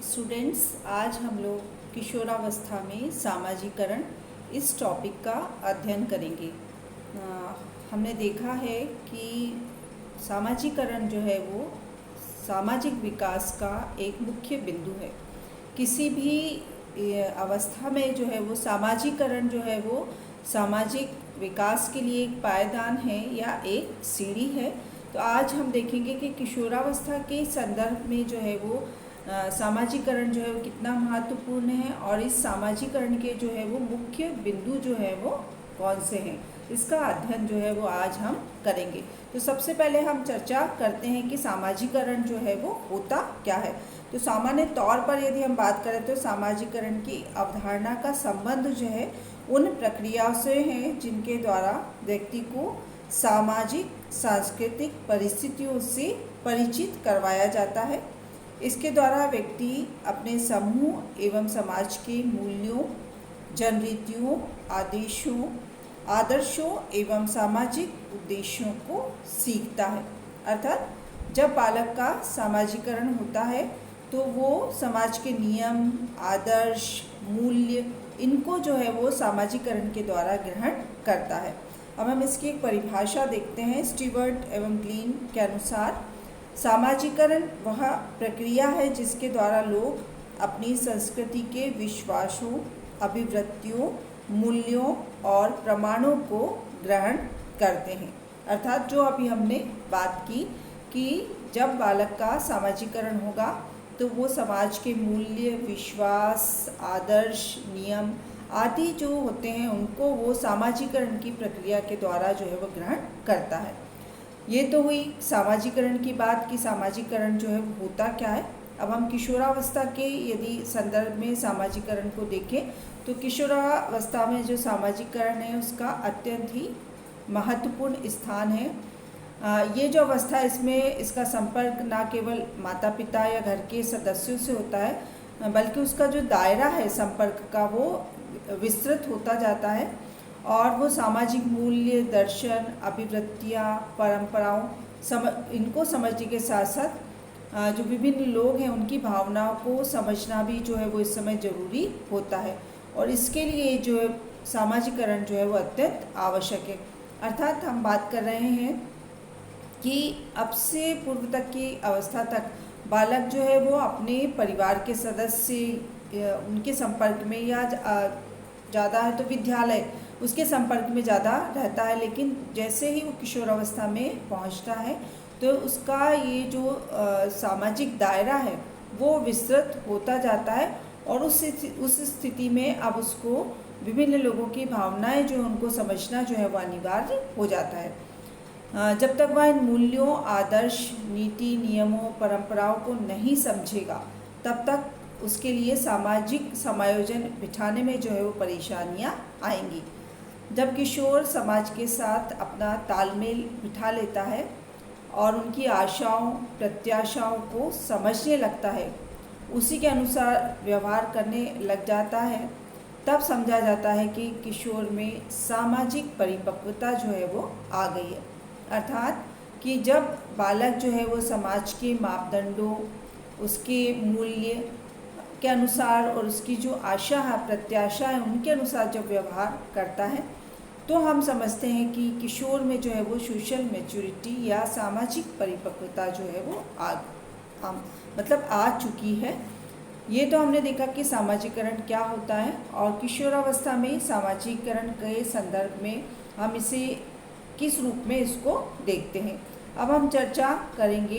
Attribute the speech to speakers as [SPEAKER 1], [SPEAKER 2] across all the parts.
[SPEAKER 1] Students, आज हम लोग किशोरावस्था में सामाजिकरण इस टॉपिक का अध्ययन करेंगे। हमने देखा है कि सामाजिकरण जो है वो सामाजिक विकास का एक मुख्य बिंदु है। किसी भी अवस्था में जो है वो सामाजिकरण जो है वो सामाजिक विकास के लिए एक पायदान है या एक सीढ़ी है। तो आज हम देखेंगे कि किशोरावस्था के संदर्भ में जो है वो सामाजिकरण जो है वो कितना महत्वपूर्ण है और इस सामाजिकरण के जो है वो मुख्य बिंदु जो है वो कौन से हैं, इसका अध्ययन जो है वो आज हम करेंगे। तो सबसे पहले हम चर्चा करते हैं कि सामाजिकरण जो है वो होता क्या है। तो सामान्य तौर पर यदि हम बात करें तो सामाजिकरण की अवधारणा का संबंध जो है उन प्रक्रियाओं से है जिनके द्वारा व्यक्ति को सामाजिक सांस्कृतिक परिस्थितियों से परिचित करवाया जाता है। इसके द्वारा व्यक्ति अपने समूह एवं समाज के मूल्यों, जनरीतियों, आदर्शों एवं सामाजिक उद्देश्यों को सीखता है। अर्थात जब बालक का सामाजिकरण होता है तो वो समाज के नियम, आदर्श, मूल्य, इनको जो है वो सामाजिकरण के द्वारा ग्रहण करता है। अब हम इसकी एक परिभाषा देखते हैं। स्टीवर्ट एवं ग्लीन के अनुसार सामाजिकरण वह प्रक्रिया है जिसके द्वारा लोग अपनी संस्कृति के विश्वासों, अभिवृत्तियों, मूल्यों और प्रमाणों को ग्रहण करते हैं। अर्थात जो अभी हमने बात की कि जब बालक का सामाजिकरण होगा तो वो समाज के मूल्य, विश्वास, आदर्श, नियम आदि जो होते हैं उनको वो सामाजिकरण की प्रक्रिया के द्वारा जो है वो ग्रहण करता है। ये तो हुई सामाजिकरण की बात कि सामाजिकरण जो है वो होता क्या है। अब हम किशोरावस्था के यदि संदर्भ में सामाजिकरण को देखें तो किशोरावस्था में जो सामाजिकरण है उसका अत्यंत ही महत्वपूर्ण स्थान है। ये जो अवस्था है इसमें इसका संपर्क ना केवल माता पिता या घर के सदस्यों से होता है बल्कि उसका जो दायरा है संपर्क का वो विस्तृत होता जाता है और वो सामाजिक मूल्य, दर्शन, अभिवृत्तियाँ, परंपराओं इनको समझने के साथ साथ जो विभिन्न लोग हैं उनकी भावनाओं को समझना भी जो है वो इस समय ज़रूरी होता है और इसके लिए जो है सामाजिकरण जो है वो अत्यंत आवश्यक है। अर्थात हम बात कर रहे हैं कि अब से पूर्व तक की अवस्था तक बालक जो है वो अपने परिवार के सदस्य उनके संपर्क में या ज़्यादा है तो विद्यालय उसके संपर्क में ज़्यादा रहता है, लेकिन जैसे ही वो किशोरावस्था में पहुंचता है तो उसका ये जो सामाजिक दायरा है वो विस्तृत होता जाता है और उस स्थिति में अब उसको विभिन्न लोगों की भावनाएं जो उनको समझना जो है वो अनिवार्य हो जाता है। जब तक वह इन मूल्यों, आदर्श, नीति, नियमों, परंपराओं को नहीं समझेगा तब तक उसके लिए सामाजिक समायोजन बिठाने में जो है वो परेशानियाँ आएंगी। जब किशोर समाज के साथ अपना तालमेल बिठा लेता है और उनकी आशाओं, प्रत्याशाओं को समझने लगता है, उसी के अनुसार व्यवहार करने लग जाता है, तब समझा जाता है कि किशोर में सामाजिक परिपक्वता जो है वो आ गई है। अर्थात कि जब बालक जो है वो समाज के मापदंडों, उसके मूल्य के अनुसार और उसकी जो आशा है, प्रत्याशा है, उनके अनुसार जब व्यवहार करता है तो हम समझते हैं कि किशोर में जो है वो सोशल मैच्योरिटी या सामाजिक परिपक्वता जो है वो आ चुकी है। ये तो हमने देखा कि सामाजिकरण क्या होता है और किशोरावस्था में सामाजिकरण के संदर्भ में हम इसे किस रूप में इसको देखते हैं। अब हम चर्चा करेंगे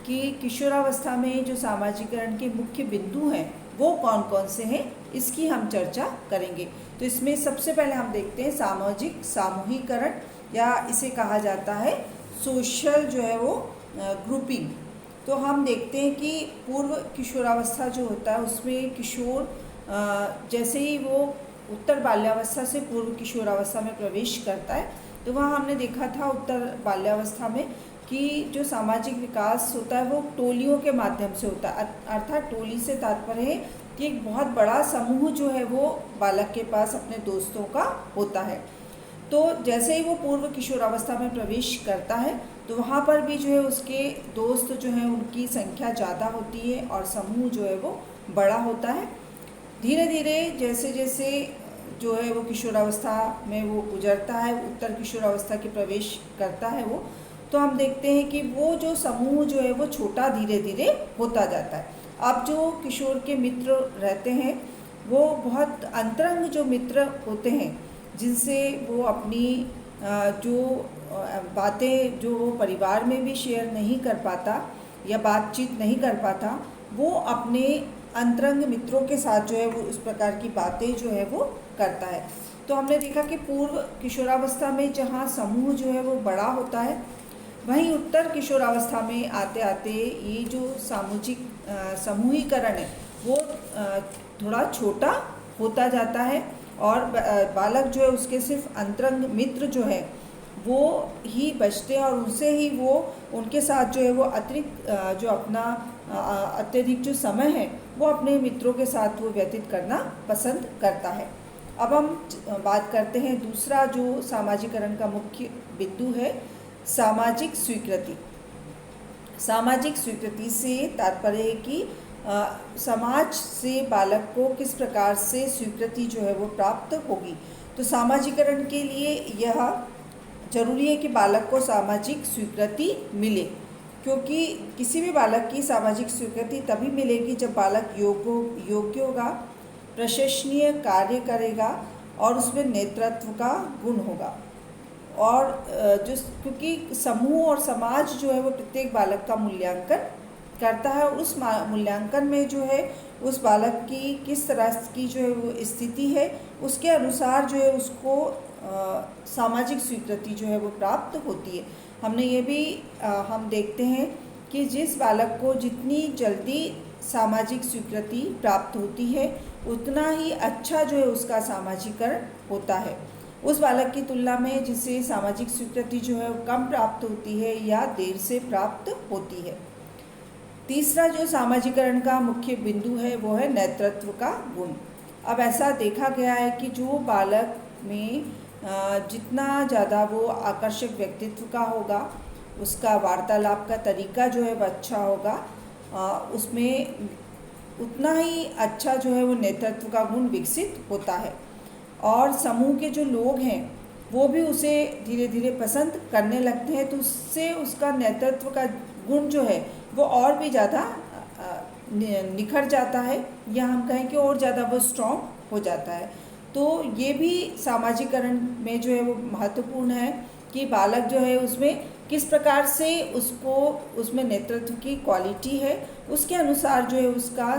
[SPEAKER 1] कि किशोरावस्था में जो सामाजिकरण के मुख्य बिंदु हैं वो कौन कौन से हैं, इसकी हम चर्चा करेंगे। तो इसमें सबसे पहले हम देखते हैं सामूहिकरण या इसे कहा जाता है सोशल जो है वो ग्रुपिंग। तो हम देखते हैं कि पूर्व किशोरावस्था जो होता है उसमें किशोर जैसे ही वो उत्तर बाल्यावस्था से पूर्व किशोरावस्था में प्रवेश करता है तो वहाँ हमने देखा था उत्तर बाल्यावस्था में कि जो सामाजिक विकास होता है वो टोलियों के माध्यम से होता है। अर्थात टोली से तात्पर्य है कि एक बहुत बड़ा समूह जो है वो बालक के पास अपने दोस्तों का होता है। तो जैसे ही वो पूर्व किशोरावस्था में प्रवेश करता है तो वहाँ पर भी जो है उसके दोस्त जो हैं उनकी संख्या ज़्यादा होती है और समूह जो है वो बड़ा होता है। धीरे धीरे जैसे जैसे जो है वो किशोरावस्था में वो गुजरता है, उत्तर किशोरावस्था के प्रवेश करता है वो, तो हम देखते हैं कि वो जो समूह जो है वो छोटा धीरे धीरे होता जाता है। अब जो किशोर के मित्र रहते हैं वो बहुत अंतरंग जो मित्र होते हैं, जिनसे वो अपनी जो बातें जो वो परिवार में भी शेयर नहीं कर पाता या बातचीत नहीं कर पाता, वो अपने अंतरंग मित्रों के साथ जो है वो इस प्रकार की बातें जो है वो करता है। तो हमने देखा कि पूर्व किशोरावस्था में जहाँ समूह जो है वो बड़ा होता है, वहीं उत्तर किशोरावस्था में आते आते ये जो सामूहिक समूहीकरण है वो थोड़ा छोटा होता जाता है और बालक जो है उसके सिर्फ अंतरंग मित्र जो है वो ही बचते हैं और उनसे ही वो उनके साथ जो है वो अतिरिक्त जो अपना अत्यधिक जो समय है वो अपने मित्रों के साथ वो व्यतीत करना पसंद करता है। अब हम बात करते हैं दूसरा जो सामाजिकरण का मुख्य बिंदु है, सामाजिक स्वीकृति। सामाजिक स्वीकृति से तात्पर्य है कि समाज से बालक को किस प्रकार से स्वीकृति जो है वो प्राप्त होगी। तो सामाजिकरण के लिए यह जरूरी है कि बालक को सामाजिक स्वीकृति मिले, क्योंकि किसी भी बालक की सामाजिक स्वीकृति तभी मिलेगी जब बालक योग्य होगा, प्रशंसनीय कार्य करेगा और उसमें नेतृत्व का गुण होगा। और क्योंकि समूह और समाज जो है वो प्रत्येक बालक का मूल्यांकन करता है और उस मूल्यांकन में जो है उस बालक की किस तरह की जो है वो स्थिति है उसके अनुसार जो है उसको सामाजिक स्वीकृति जो है वो प्राप्त होती है। हमने ये भी हम देखते हैं कि जिस बालक को जितनी जल्दी सामाजिक स्वीकृति प्राप्त होती है उतना ही अच्छा जो है उसका सामाजिकरण होता है, उस बालक की तुलना में जिसे सामाजिक स्वीकृति जो है कम प्राप्त होती है या देर से प्राप्त होती है। तीसरा जो सामाजिकरण का मुख्य बिंदु है वो है नेतृत्व का गुण। अब ऐसा देखा गया है कि जो बालक में जितना ज़्यादा वो आकर्षक व्यक्तित्व का होगा, उसका वार्तालाप का तरीका जो है वो अच्छा होगा, उसमें उतना ही अच्छा जो है वो नेतृत्व का गुण विकसित होता है और समूह के जो लोग हैं वो भी उसे धीरे धीरे पसंद करने लगते हैं। तो उससे उसका नेतृत्व का गुण जो है वो और भी ज़्यादा निखर जाता है या हम कहें कि और ज़्यादा वो स्ट्रॉन्ग हो जाता है। तो ये भी सामाजिकरण में जो है वो महत्वपूर्ण है कि बालक जो है उसमें किस प्रकार से उसको उसमें नेतृत्व की क्वालिटी है उसके अनुसार जो है उसका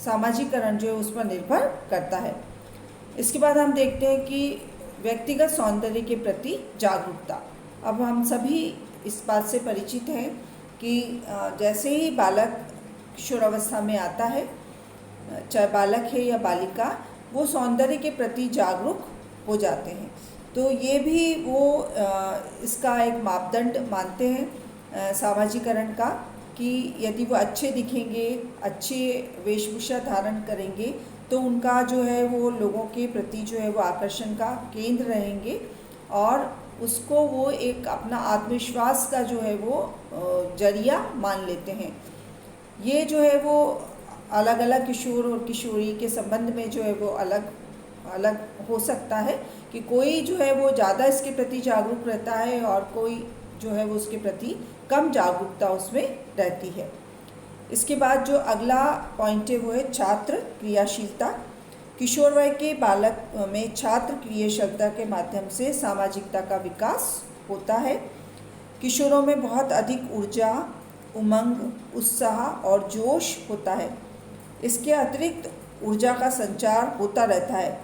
[SPEAKER 1] सामाजिकरण जो है उस पर निर्भर करता है। इसके बाद हम देखते हैं कि व्यक्तिगत सौंदर्य के प्रति जागरूकता। अब हम सभी इस बात से परिचित हैं कि जैसे ही बालक किशोरावस्था में आता है, चाहे बालक है या बालिका, वो सौंदर्य के प्रति जागरूक हो जाते हैं। तो ये भी वो इसका एक मापदंड मानते हैं सामाजिकरण का कि यदि वो अच्छे दिखेंगे, अच्छे वेशभूषा धारण करेंगे तो उनका जो है वो लोगों के प्रति जो है वो आकर्षण का केंद्र रहेंगे और उसको वो एक अपना आत्मविश्वास का जो है वो जरिया मान लेते हैं। ये जो है वो अलग अलग किशोर और किशोरी के संबंध में जो है वो अलग अलग हो सकता है कि कोई जो है वो ज़्यादा इसके प्रति जागरूक रहता है और कोई जो है वो उसके प्रति कम जागरूकता उसमें रहती है। इसके बाद जो अगला पॉइंट है वो है छात्र क्रियाशीलता। किशोर वय के बालक में छात्र क्रियाशीलता के माध्यम से सामाजिकता का विकास होता है। किशोरों में बहुत अधिक ऊर्जा, उमंग, उत्साह और जोश होता है। इसके अतिरिक्त ऊर्जा का संचार होता रहता है।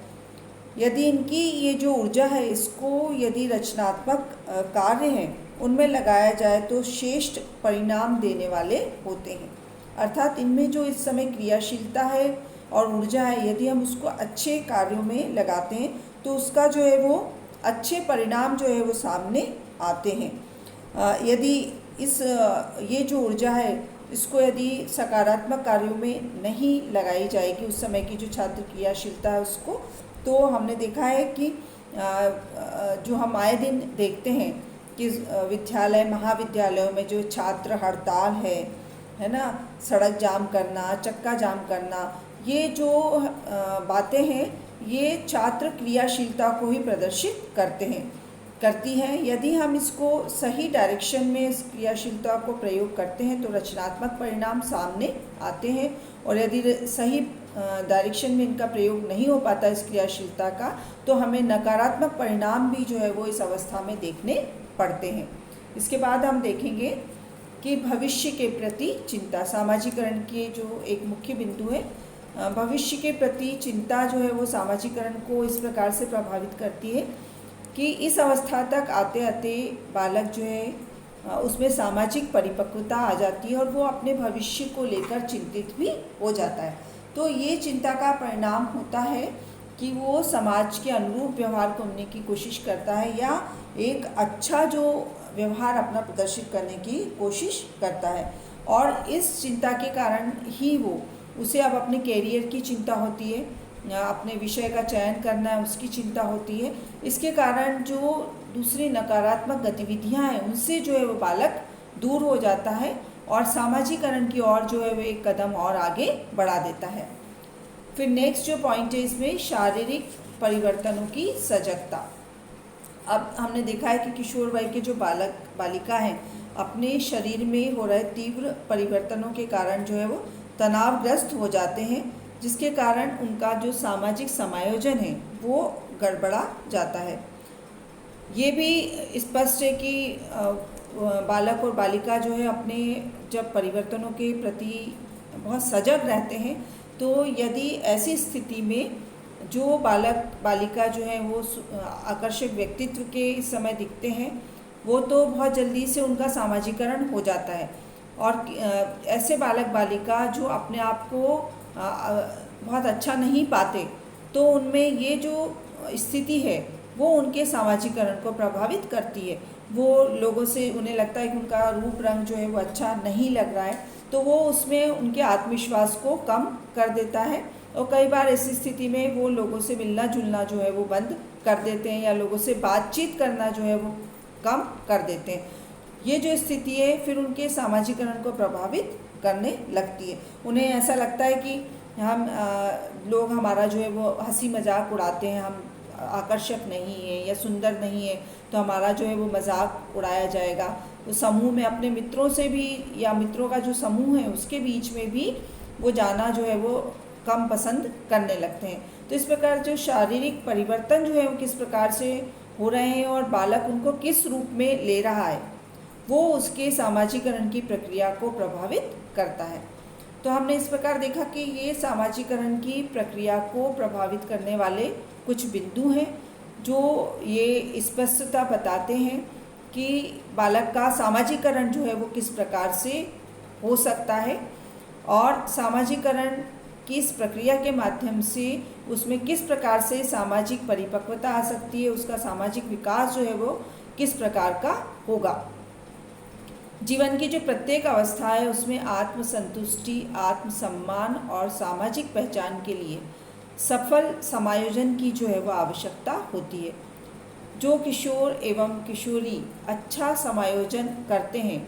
[SPEAKER 1] यदि इनकी ये जो ऊर्जा है इसको यदि रचनात्मक कार्य हैं उनमें लगाया जाए तो श्रेष्ठ परिणाम देने वाले होते हैं। अर्थात इनमें जो इस समय क्रियाशीलता है और ऊर्जा है, यदि हम उसको अच्छे कार्यों में लगाते हैं तो उसका जो है वो अच्छे परिणाम जो है वो सामने आते हैं। यदि ये जो ऊर्जा है इसको यदि सकारात्मक कार्यों में नहीं लगाई जाएगी उस समय की जो छात्र क्रियाशीलता है उसको, तो हमने देखा है कि जो हम आए दिन देखते हैं कि विद्यालय महाविद्यालयों में जो छात्र हड़ताल है ना, सड़क जाम करना, चक्का जाम करना, ये जो बातें हैं ये छात्र क्रियाशीलता को ही प्रदर्शित करती हैं। यदि हम इसको सही डायरेक्शन में इस क्रियाशीलता को प्रयोग करते हैं तो रचनात्मक परिणाम सामने आते हैं, और यदि सही डायरेक्शन में इनका प्रयोग नहीं हो पाता इस क्रियाशीलता का, तो हमें नकारात्मक परिणाम भी जो है वो इस अवस्था में देखने पड़ते हैं। इसके बाद हम देखेंगे कि भविष्य के प्रति चिंता, सामाजिकरण के जो एक मुख्य बिंदु है। भविष्य के प्रति चिंता जो है वो सामाजिकरण को इस प्रकार से प्रभावित करती है कि इस अवस्था तक आते आते बालक जो है उसमें सामाजिक परिपक्वता आ जाती है और वो अपने भविष्य को लेकर चिंतित भी हो जाता है। तो ये चिंता का परिणाम होता है कि वो समाज के अनुरूप व्यवहार करने की कोशिश करता है या एक अच्छा जो व्यवहार अपना प्रदर्शित करने की कोशिश करता है, और इस चिंता के कारण ही उसे अब अपने कैरियर की चिंता होती है, अपने विषय का चयन करना है उसकी चिंता होती है। इसके कारण जो दूसरी नकारात्मक गतिविधियां हैं उनसे जो है वो बालक दूर हो जाता है और सामाजिकरण की ओर जो है वो एक कदम और आगे बढ़ा देता है। फिर नेक्स्ट जो पॉइंट है इसमें शारीरिक परिवर्तनों की सजगता। अब हमने देखा है कि किशोर वय के जो बालक बालिका हैं अपने शरीर में हो रहे तीव्र परिवर्तनों के कारण जो है वो तनावग्रस्त हो जाते हैं, जिसके कारण उनका जो सामाजिक समायोजन है वो गड़बड़ा जाता है। ये भी स्पष्ट है कि बालक और बालिका जो है अपने जब परिवर्तनों के प्रति बहुत सजग रहते हैं, तो यदि ऐसी स्थिति में जो बालक बालिका जो है वो आकर्षक व्यक्तित्व के इस समय दिखते हैं, वो तो बहुत जल्दी से उनका सामाजिकरण हो जाता है। और ऐसे बालक बालिका जो अपने आप को बहुत अच्छा नहीं पाते, तो उनमें ये जो स्थिति है वो उनके सामाजिकरण को प्रभावित करती है। वो लोगों से उन्हें लगता है कि उनका रूप रंग जो है वो अच्छा नहीं लग रहा है, तो वो उसमें उनके आत्मविश्वास को कम कर देता है, और कई बार ऐसी स्थिति में वो लोगों से मिलना जुलना जो है वो बंद कर देते हैं या लोगों से बातचीत करना जो है वो कम कर देते हैं। ये जो स्थिति है फिर उनके सामाजिकरण को प्रभावित करने लगती है। उन्हें ऐसा लगता है कि हम लोग हमारा जो है वो हंसी मजाक उड़ाते हैं, हम आकर्षक नहीं है या सुंदर नहीं है तो हमारा जो है वो मजाक उड़ाया जाएगा। तो समूह में अपने मित्रों से भी या मित्रों का जो समूह है उसके बीच में भी वो जाना जो है वो कम पसंद करने लगते हैं। तो इस प्रकार जो शारीरिक परिवर्तन जो है वो किस प्रकार से हो रहे हैं और बालक उनको किस रूप में ले रहा है, वो उसके सामाजिकरण की प्रक्रिया को प्रभावित करता है। तो हमने इस प्रकार देखा कि ये सामाजिकरण की प्रक्रिया को प्रभावित करने वाले कुछ बिंदु हैं जो ये स्पष्टता बताते हैं कि बालक का सामाजिकरण जो है वो किस प्रकार से हो सकता है और सामाजिकरण की इस प्रक्रिया के माध्यम से उसमें किस प्रकार से सामाजिक परिपक्वता आ सकती है, उसका सामाजिक विकास जो है वो किस प्रकार का होगा। जीवन की जो प्रत्येक अवस्था है उसमें आत्मसंतुष्टि, आत्मसम्मान और सामाजिक पहचान के लिए सफल समायोजन की जो है वो आवश्यकता होती है। जो किशोर एवं किशोरी अच्छा समायोजन करते हैं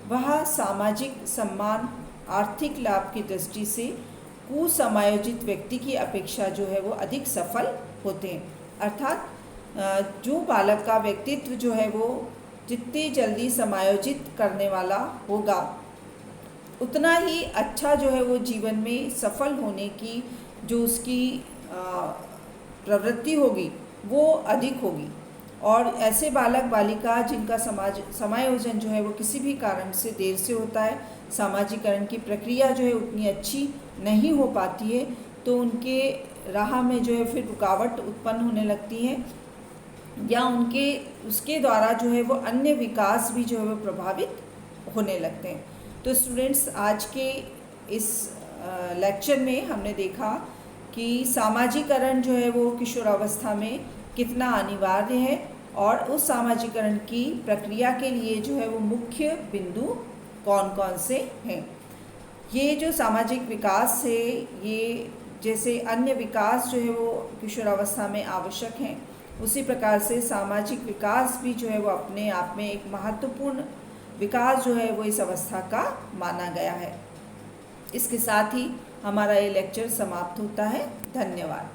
[SPEAKER 1] वह सामाजिक सम्मान, आर्थिक लाभ की दृष्टि से कुसमायोजित व्यक्ति की अपेक्षा जो है वो अधिक सफल होते हैं। अर्थात जो बालक का व्यक्तित्व जो है वो जितनी जल्दी समायोजित करने वाला होगा उतना ही अच्छा जो है वो जीवन में सफल होने की जो उसकी प्रवृत्ति होगी वो अधिक होगी। और ऐसे बालक बालिका जिनका समायोजन जो है वो किसी भी कारण से देर से होता है, सामाजिकरण की प्रक्रिया जो है उतनी अच्छी नहीं हो पाती है, तो उनके राह में जो है फिर रुकावट उत्पन्न होने लगती है या उसके द्वारा जो है वो अन्य विकास भी जो है वो प्रभावित होने लगते हैं। तो स्टूडेंट्स, आज के इस लेक्चर में हमने देखा कि सामाजिकरण जो है वो किशोरावस्था में कितना अनिवार्य है और उस सामाजिकरण की प्रक्रिया के लिए जो है वो मुख्य बिंदु कौन कौन से हैं। ये जो सामाजिक विकास है, ये जैसे अन्य विकास जो है वो किशोरावस्था में आवश्यक हैं, उसी प्रकार से सामाजिक विकास भी जो है वो अपने आप में एक महत्वपूर्ण विकास जो है वो इस अवस्था का माना गया है। इसके साथ ही हमारा ये लेक्चर समाप्त होता है। धन्यवाद।